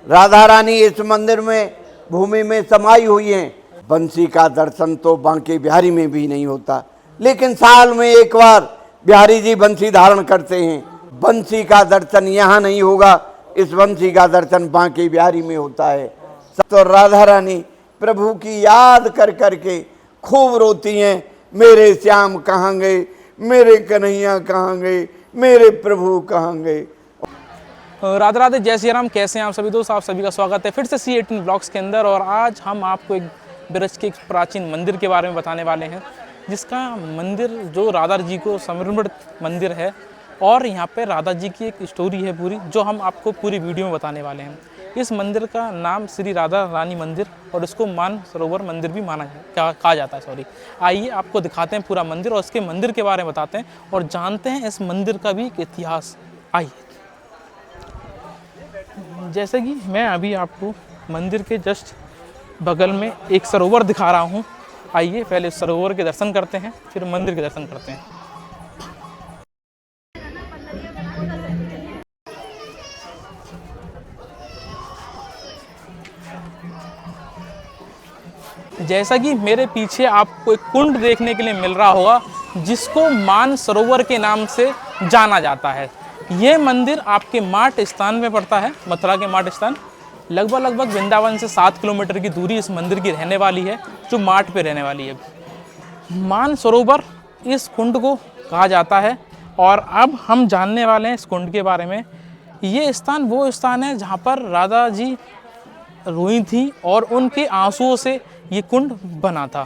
राधा रानी इस मंदिर में भूमि में समाई हुई हैं। बंसी का दर्शन तो बांके बिहारी में भी नहीं होता, लेकिन साल में एक बार बिहारी जी बंसी धारण करते हैं। बंसी का दर्शन यहाँ नहीं होगा, इस बंसी का दर्शन बांके बिहारी में होता है। तो राधा रानी प्रभु की याद कर करके खूब रोती हैं, मेरे श्याम कहाँ गए, मेरे कन्हैया कहाँ गए, मेरे प्रभु कहाँ गए। राधे राधे, जय श्री राम। कैसे हैं आप सभी दोस्त? आप सभी का स्वागत है फिर से C18 ब्लॉग्स के अंदर। और आज हम आपको एक ब्रज के एक प्राचीन मंदिर के बारे में बताने वाले हैं, जिसका मंदिर जो राधा जी को समर्पित मंदिर है। और यहाँ पे राधा जी की एक स्टोरी है पूरी, जो हम आपको पूरी वीडियो में बताने वाले हैं। इस मंदिर का नाम श्री राधा रानी मंदिर और इसको मानसरोवर मंदिर भी कहा जाता है। सॉरी, आइए आपको दिखाते हैं पूरा मंदिर और इसके मंदिर के बारे में बताते हैं और जानते हैं इस मंदिर का भी एक इतिहास। आइए, जैसे कि मैं अभी आपको मंदिर के जस्ट बगल में एक सरोवर दिखा रहा हूँ। आइए पहले सरोवर के दर्शन करते हैं, फिर मंदिर के दर्शन करते हैं। जैसा कि मेरे पीछे आपको एक कुंड देखने के लिए मिल रहा होगा, जिसको मानसरोवर के नाम से जाना जाता है। ये मंदिर आपके माट स्थान में पड़ता है, मथुरा के माट स्थान। लगभग वृंदावन से 7 किलोमीटर की दूरी इस मंदिर की रहने वाली है, जो माट पे रहने वाली है। मानसरोवर इस कुंड को कहा जाता है। और अब हम जानने वाले हैं इस कुंड के बारे में। ये स्थान वो स्थान है जहाँ पर राधा जी रोई थी और उनके आंसुओं से ये कुंड बना था।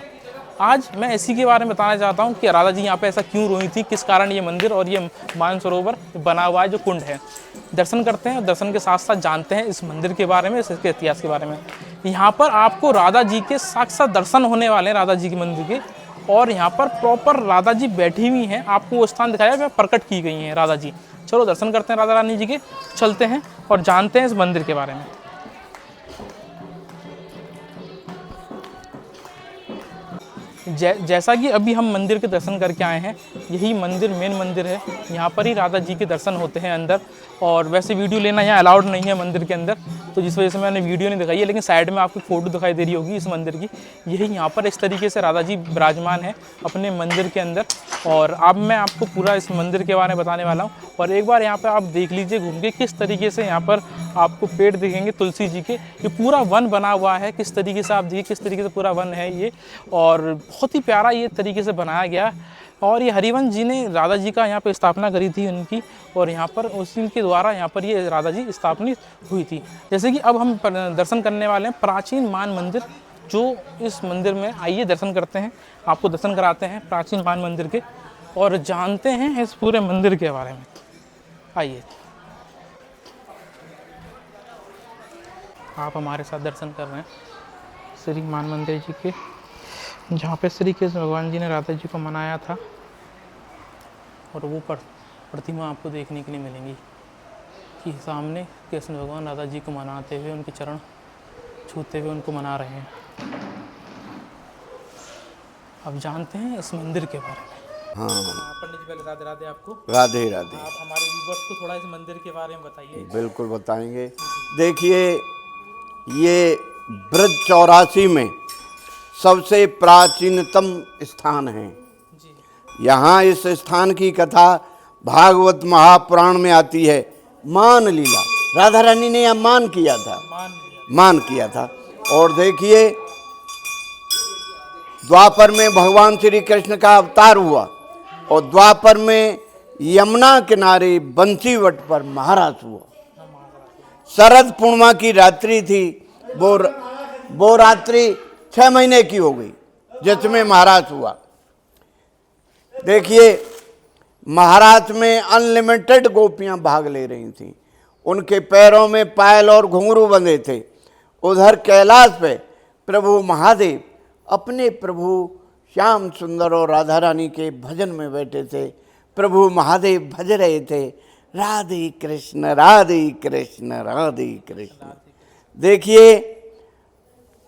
आज मैं इसी के बारे में बताना चाहता हूँ कि राधा जी यहाँ पे ऐसा क्यों रोई थी, किस कारण ये मंदिर और ये मानसरोवर बना हुआ है, जो कुंड है। दर्शन करते हैं और दर्शन के साथ साथ जानते हैं इस मंदिर के बारे में, इसके इतिहास के बारे में। यहाँ पर आपको राधा जी के साक्षात दर्शन होने वाले हैं, राधा जी के मंदिर के। और यहाँ पर प्रॉपर राधा जी बैठी हुई हैं, आपको वो स्थान दिखाया है, प्रकट की गई हैं राधा जी। चलो दर्शन करते हैं राधा रानी जी के, चलते हैं और जानते हैं इस मंदिर के बारे में। जैसा कि अभी हम मंदिर के दर्शन करके आए हैं, यही मंदिर मेन मंदिर है। यहाँ पर ही राधा जी के दर्शन होते हैं अंदर। और वैसे वीडियो लेना यहाँ अलाउड नहीं है मंदिर के अंदर, तो जिस वजह से मैंने वीडियो नहीं दिखाई है। लेकिन साइड में आपको फ़ोटो दिखाई दे रही होगी इस मंदिर की। यही यहाँ पर इस तरीके से राधा जी विराजमान है अपने मंदिर के अंदर। और अब मैं आपको पूरा इस मंदिर के बारे में बताने वाला हूँ। और एक बार यहाँ पर आप देख लीजिए घूम के, किस तरीके से यहाँ पर आपको पेड़ दिखेंगे तुलसी जी के। ये पूरा वन बना हुआ है, किस तरीके से आप देखिए, किस तरीके से पूरा वन है ये। और बहुत ही प्यारा ये तरीके से बनाया गया। और ये हरिवंश जी ने राधा जी का यहाँ पे स्थापना करी थी उनकी, और यहाँ पर उसी के द्वारा यहाँ पर ये राधा जी स्थापित हुई थी। जैसे कि अब हम दर्शन करने वाले हैं प्राचीन मान मंदिर, जो इस मंदिर में। आइए दर्शन करते हैं, आपको दर्शन कराते हैं प्राचीन मान मंदिर के और जानते हैं इस पूरे मंदिर के बारे में। आइए आप हमारे साथ दर्शन कर रहे हैं श्री मान मंदिर जी के, जहाँ पे श्री कृष्ण भगवान जी ने राधा जी को मनाया था। और वो प्रतिमा आपको देखने के लिए मिलेंगी कि सामने कृष्ण भगवान राधा जी को मनाते हुए, उनके चरण छूते हुए उनको मना रहे हैं। अब जानते हैं इस मंदिर के बारे में। हाँ पंडित जी, पहले राधे राधे आपको। राधे राधे। आप हमारे व्यूअर्स को थोड़ा इस मंदिर के बारे में बताइए। बिल्कुल बताएंगे। देखिए, ये ब्रज 84 में सबसे प्राचीनतम स्थान है। यहाँ इस स्थान की कथा भागवत महापुराण में आती है। मान लीला राधा रानी ने यहाँ मान किया था। और देखिए, द्वापर में भगवान श्री कृष्ण का अवतार हुआ और द्वापर में यमुना किनारे बंसीवट पर महाराज हुआ। शरद पूर्णिमा की रात्रि थी, वो रात्रि 6 महीने की हो गई जिसमें महाराज हुआ। देखिए, महाराज में अनलिमिटेड गोपियां भाग ले रही थीं। उनके पैरों में पायल और घुंघरू बंधे थे। उधर कैलाश पे प्रभु महादेव अपने प्रभु श्याम सुंदर और राधा रानी के भजन में बैठे थे। प्रभु महादेव भज रहे थे, राधे कृष्ण राधे कृष्ण राधे कृष्ण। देखिए,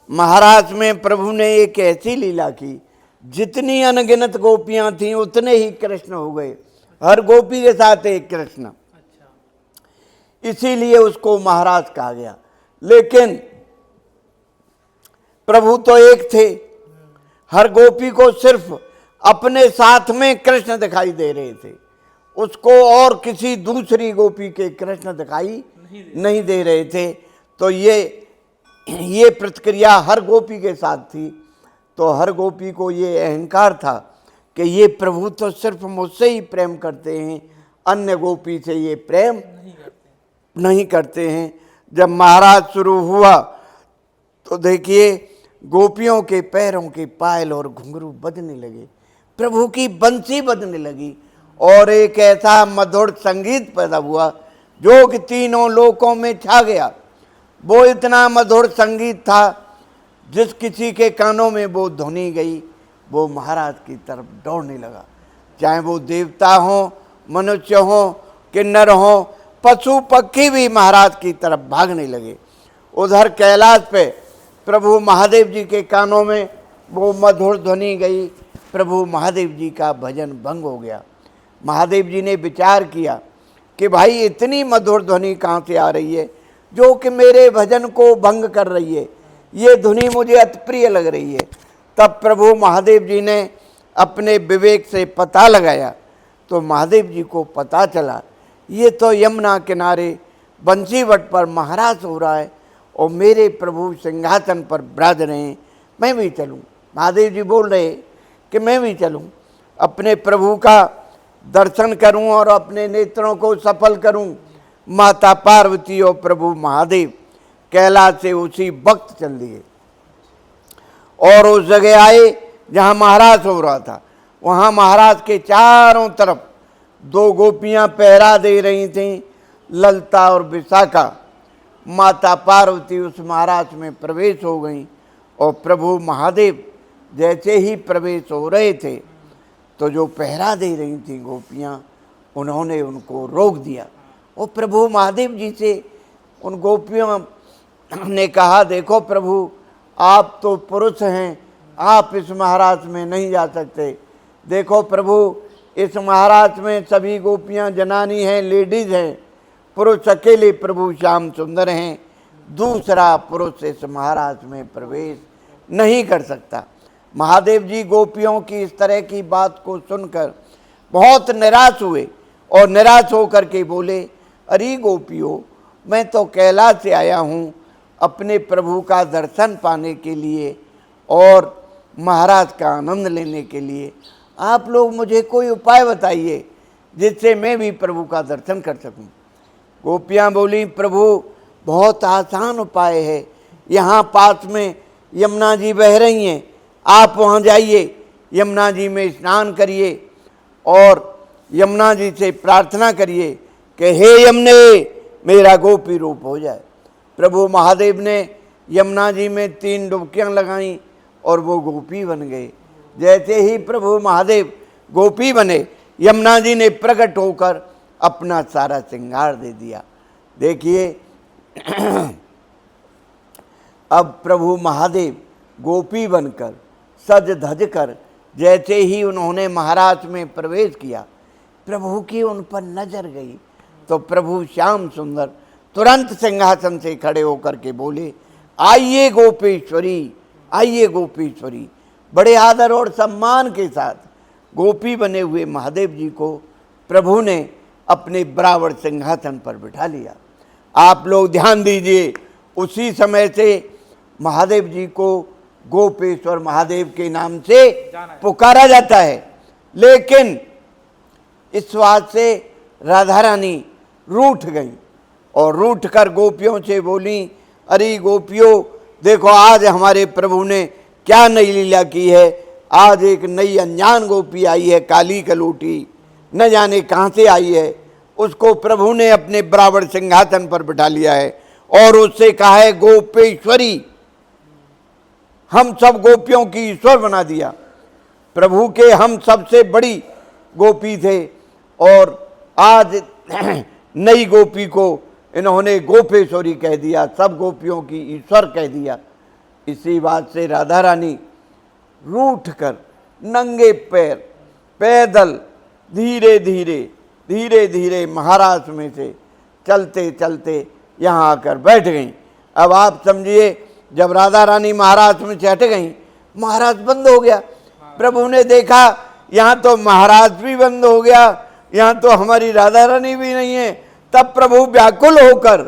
महाराज में प्रभु ने एक ऐसी लीला की, जितनी अनगिनत गोपियां थीं उतने ही कृष्ण हो गए। हर गोपी के साथ एक कृष्ण। इसीलिए उसको महाराज कहा गया। लेकिन प्रभु तो एक थे। हर गोपी को सिर्फ अपने साथ में कृष्ण दिखाई दे रहे थे, उसको और किसी दूसरी गोपी के कृष्ण दिखाई नहीं दे रहे थे। तो ये प्रतिक्रिया हर गोपी के साथ थी। तो हर गोपी को ये अहंकार था कि ये प्रभु तो सिर्फ मुझसे ही प्रेम करते हैं, अन्य गोपी से ये प्रेम नहीं करते हैं। जब महाराज शुरू हुआ तो देखिए गोपियों के पैरों के पायल और घुंघरू बजने लगे, प्रभु की बंसी बजने लगी और एक ऐसा मधुर संगीत पैदा हुआ जो कि तीनों लोकों में छा गया। वो इतना मधुर संगीत था, जिस किसी के कानों में वो ध्वनि गई वो महाराज की तरफ दौड़ने लगा। चाहे वो देवता हो, मनुष्य हो, किन्नर हो, पशु पक्षी भी महाराज की तरफ भागने लगे। उधर कैलाश पे प्रभु महादेव जी के कानों में वो मधुर ध्वनि गई, प्रभु महादेव जी का भजन भंग हो गया। महादेव जी ने विचार किया कि भाई इतनी मधुर ध्वनि कहाँ से आ रही है जो कि मेरे भजन को भंग कर रही है, ये ध्वनि मुझे अति प्रिय लग रही है। तब प्रभु महादेव जी ने अपने विवेक से पता लगाया तो महादेव जी को पता चला ये तो यमुना किनारे बंसीवट पर महाराज हो रहा है और मेरे प्रभु सिंहासन पर विराज रहे हैं, मैं भी चलूं। महादेव जी बोल रहे कि मैं भी चलूं, अपने प्रभु का दर्शन करूं और अपने नेत्रों को सफल करूं। माता पार्वती और प्रभु महादेव कैलाश से उसी वक्त चल दिए और उस जगह आए जहां महाराज हो रहा था। वहां महाराज के चारों तरफ दो गोपियां पहरा दे रही थीं, ललता और विशाखा। माता पार्वती उस महाराज में प्रवेश हो गई और प्रभु महादेव जैसे ही प्रवेश हो रहे थे तो जो पहरा दे रही थी गोपियां, उन्होंने उनको रोक दिया और प्रभु महादेव जी से उन गोपियों ने कहा देखो प्रभु आप तो पुरुष हैं, आप इस महाराज में नहीं जा सकते। देखो प्रभु इस महाराज में सभी गोपियां जनानी हैं, लेडीज हैं, पुरुष अकेले प्रभु श्याम सुंदर हैं, दूसरा पुरुष इस महाराज में प्रवेश नहीं कर सकता। महादेव जी गोपियों की इस तरह की बात को सुनकर बहुत निराश हुए और निराश होकर के बोले अरे गोपियों, मैं तो कैलाश से आया हूँ अपने प्रभु का दर्शन पाने के लिए और महाराज का आनंद लेने के लिए। आप लोग मुझे कोई उपाय बताइए जिससे मैं भी प्रभु का दर्शन कर सकूं। गोपियां बोली प्रभु बहुत आसान उपाय है, यहाँ पास में यमुना जी बह रही हैं, आप वहाँ जाइए, यमुना जी में स्नान करिए और यमुना जी से प्रार्थना करिए कि हे यमुने मेरा गोपी रूप हो जाए। प्रभु महादेव ने यमुना जी में 3 डुबकियाँ लगाईं और वो गोपी बन गए। जैसे ही प्रभु महादेव गोपी बने, यमुना जी ने प्रकट होकर अपना सारा श्रृंगार दे दिया। देखिए अब प्रभु महादेव गोपी बनकर सज धज कर जैसे ही उन्होंने महाराज में प्रवेश किया, प्रभु की उन पर नजर गई तो प्रभु श्याम सुंदर तुरंत सिंहासन से खड़े होकर के बोले आइए गोपेश्वरी, आइए गोपेश्वरी। बड़े आदर और सम्मान के साथ गोपी बने हुए महादेव जी को प्रभु ने अपने बराबर सिंहासन पर बिठा लिया। आप लोग ध्यान दीजिए, उसी समय से महादेव जी को गोपेश्वर महादेव के नाम से पुकारा जाता है। लेकिन इस बात से राधा रानी रूठ गई और रूठ कर गोपियों से बोली अरे गोपियों देखो आज हमारे प्रभु ने क्या नई लीला की है। आज एक नई अनजान गोपी आई है, काली कलोटी, न जाने कहाँ से आई है। उसको प्रभु ने अपने बराबर सिंहासन पर बिठा लिया है और उससे कहा है गोपेश्वरी, हम सब गोपियों की ईश्वर बना दिया। प्रभु के हम सबसे बड़ी गोपी थे और आज नई गोपी को इन्होंने गोपेश्वरी कह दिया, सब गोपियों की ईश्वर कह दिया। इसी बात से राधा रानी रूठ कर नंगे पैर पैदल धीरे धीरे धीरे धीरे महाराज में से चलते चलते यहाँ आकर बैठ गईं। अब आप समझिए, जब राधा रानी महाराष्ट्र में से हट गई, महाराज बंद हो गया। प्रभु ने देखा यहाँ तो महाराज भी बंद हो गया, यहाँ तो हमारी राधा रानी भी नहीं है। तब प्रभु व्याकुल होकर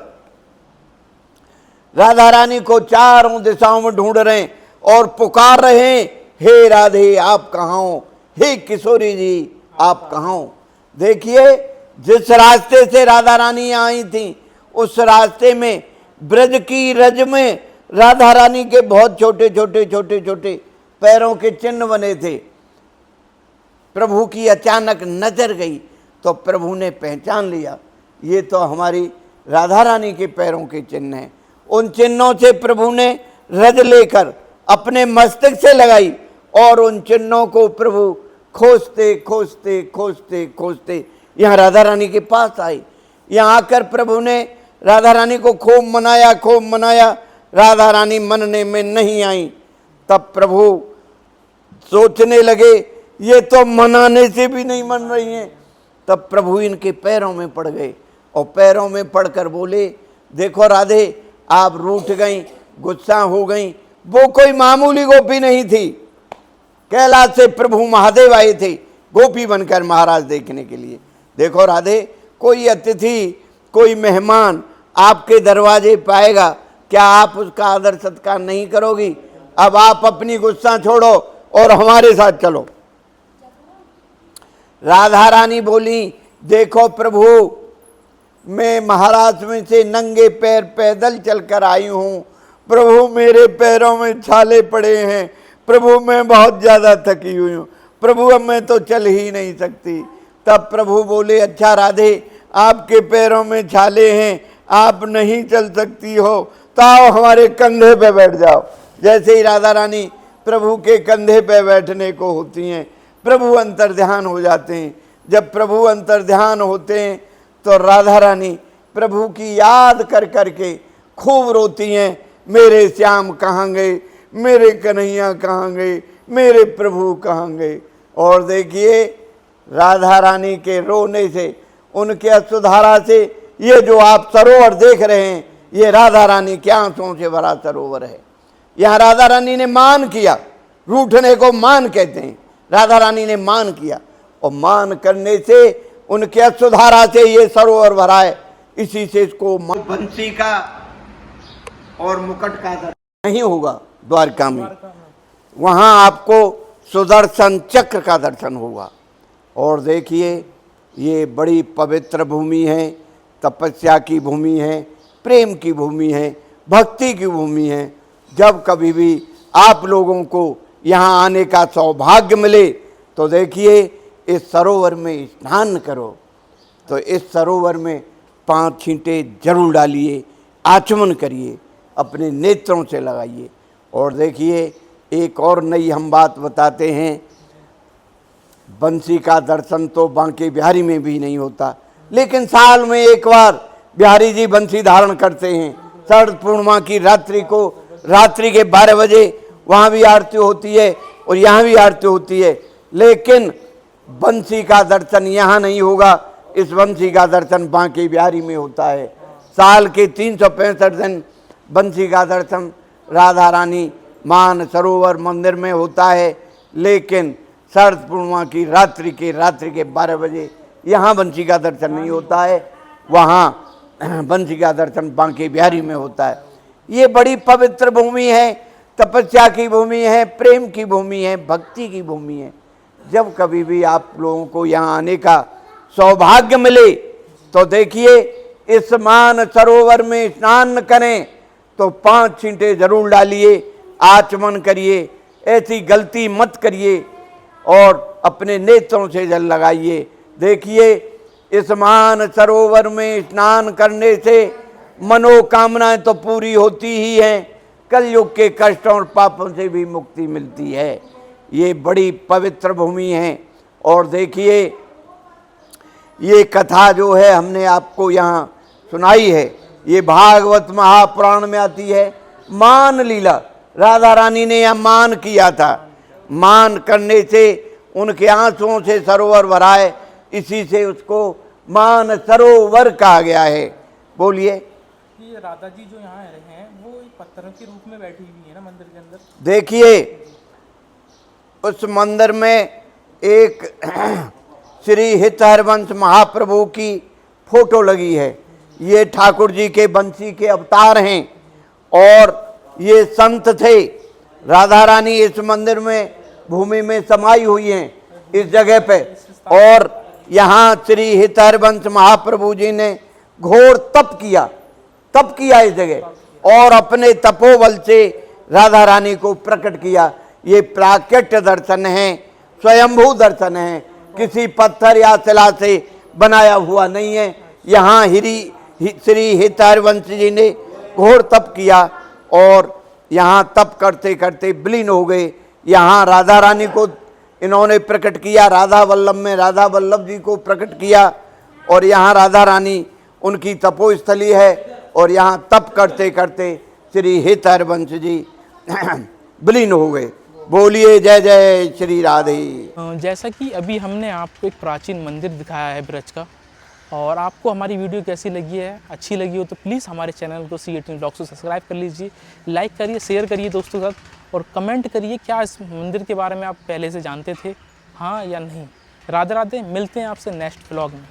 राधा रानी को चारों दिशाओं में ढूंढ रहे हैं और पुकार रहे हैं, हे राधे आप कहाँ हो, हे किशोरी जी आप कहाँ हो। देखिए, जिस रास्ते से राधा रानी आई थी, उस रास्ते में ब्रज की रज में राधा रानी के बहुत छोटे छोटे छोटे छोटे पैरों के चिन्ह बने थे। प्रभु की अचानक नजर गई तो प्रभु ने पहचान लिया, ये तो हमारी राधा रानी के पैरों के चिन्ह हैं। उन चिन्हों से प्रभु ने रज लेकर अपने मस्तक से लगाई और उन चिन्हों को प्रभु खोजते खोजते खोजते खोजते यहाँ राधा रानी के पास आई। यहाँ आकर प्रभु ने राधा रानी को खूब मनाया। राधा रानी मनने में नहीं आई। तब प्रभु सोचने लगे, ये तो मनाने से भी नहीं मन रही हैं। तब प्रभु इनके पैरों में पड़ गए और पैरों में पड़कर बोले, देखो राधे आप रूठ गई, गुस्सा हो गई। वो कोई मामूली गोपी नहीं थी, कैलाश से प्रभु महादेव आए थे गोपी बनकर महाराज देखने के लिए। देखो राधे, कोई अतिथि, कोई मेहमान आपके दरवाजे पाएगा, क्या आप उसका आदर सत्कार नहीं करोगी? अब आप अपनी गुस्सा छोड़ो और हमारे साथ चलो। राधा रानी बोली, देखो प्रभु, मैं महाराष्ट्र में से नंगे पैर पैदल चलकर आई हूँ। प्रभु मेरे पैरों में छाले पड़े हैं। प्रभु मैं बहुत ज़्यादा थकी हुई हूँ। प्रभु अब मैं तो चल ही नहीं सकती। तब प्रभु बोले, अच्छा राधे आपके पैरों में छाले हैं, आप नहीं चल सकती हो, तो आओ हमारे कंधे पे बैठ जाओ। जैसे ही राधा रानी प्रभु के कंधे पे बैठने को होती हैं, प्रभु अंतर्ध्यान हो जाते हैं। जब प्रभु अंतर्ध्यान होते हैं तो राधा रानी प्रभु की याद कर करके खूब रोती हैं, मेरे श्याम कहाँ गए, मेरे कन्हैया कहाँ गए, मेरे प्रभु कहाँ गए। और देखिए, राधा रानी के रोने से, उनके अश्रुधारा से, ये जो आप सरोवर देख रहे हैं, ये राधा रानी के आंसुओं से भरा सरोवर है। यहाँ राधा रानी ने मान किया, रूठने को मान कहते हैं। राधा रानी ने मान किया और मान करने से उनके अश्रुधारा से ये सरोवर भरा है। इसी से इसको बंसी का और मुकुट का दर्शन नहीं होगा द्वारका में, वहाँ आपको सुदर्शन चक्र का दर्शन होगा। और देखिए, ये बड़ी पवित्र भूमि है, तपस्या की भूमि है, प्रेम की भूमि है, भक्ति की भूमि है। जब कभी भी आप लोगों को यहाँ आने का सौभाग्य मिले तो देखिए, इस सरोवर में स्नान करो। तो इस सरोवर में 5 छींटे जरूर डालिए, आचमन करिए, अपने नेत्रों से लगाइए। और देखिए, एक और नई हम बात बताते हैं, बंसी का दर्शन तो बांके बिहारी में भी नहीं होता, लेकिन साल में एक बार बिहारी जी बंसी धारण करते हैं। शरद पूर्णिमा की रात्रि को, रात्रि के 12 बजे वहाँ भी आरती होती है और यहाँ भी आरती होती है। लेकिन बंसी का दर्शन यहाँ नहीं होगा, इस बंसी का दर्शन बांके बिहारी में होता है। साल के 365 दिन बंसी का दर्शन राधा रानी मान सरोवर मंदिर में होता है। लेकिन शरद पूर्णिमा की रात्रि के 12 बजे यहाँ बंसी का दर्शन नहीं होता है, वहाँ बंसी का दर्शन बांके बिहारी में होता है। ये बड़ी पवित्र भूमि है, तपस्या की भूमि है, प्रेम की भूमि है, भक्ति की भूमि है। जब कभी भी आप लोगों को यहाँ आने का सौभाग्य मिले तो देखिए, इस मान सरोवर में स्नान करें तो 5 छींटे जरूर डालिए, आचमन करिए, ऐसी गलती मत करिए और अपने नेत्रों से जल लगाइए। देखिए, इस मान सरोवर में स्नान करने से मनोकामनाएं तो पूरी होती ही हैं, कलयुग के कष्टों और पापों से भी मुक्ति मिलती है। ये बड़ी पवित्र भूमि है। और देखिए, ये कथा जो है हमने आपको यहाँ सुनाई है, ये भागवत महापुराण में आती है। मान लीला राधा रानी ने यह मान किया था, मान करने से उनके आंसुओं से सरोवर भरा है, इसी से उसको मान सरोवर कहा गया है। बोलिए। ये राधा जी जो यहाँ रहे हैं वो एक पत्थर के रूप में बैठी हुई है ना मंदिर के अंदर। देखिए उस मंदिर में एक श्री हित हरवंश महाप्रभु की फोटो लगी है। ये ठाकुर जी के बंसी के अवतार हैं और ये संत थे। राधा रानी इस मंदिर में भूमि में समाई हुई हैं इस जगह पे। और यहाँ श्री हित हरवंश महाप्रभु जी ने घोर तप किया इस जगह और अपने तपोबल से राधा रानी को प्रकट किया। ये प्राकृत दर्शन है, स्वयंभू दर्शन है, किसी पत्थर या शिला से बनाया हुआ नहीं है। यहाँ श्री हित हरवंश जी ने घोर तप किया और यहाँ तप करते करते विलीन हो गए। यहाँ राधा रानी को इन्होंने प्रकट किया, राधा वल्लभ में राधा वल्लभ जी को प्रकट किया और यहाँ राधा रानी उनकी तपोस्थली है और यहाँ तप करते करते श्री हित हरवंश जी विलीन हो गए। बोलिए जय जय श्री राधे। जैसा कि अभी हमने आपको एक प्राचीन मंदिर दिखाया है ब्रज का, और आपको हमारी वीडियो कैसी लगी है, अच्छी लगी हो तो प्लीज़ हमारे चैनल को C18 ब्लॉग्स को सब्सक्राइब कर लीजिए, लाइक करिए, शेयर करिए दोस्तों के साथ और कमेंट करिए क्या इस मंदिर के बारे में आप पहले से जानते थे, हाँ या नहीं। राधे राधे, मिलते हैं आपसे नेक्स्ट ब्लॉग में।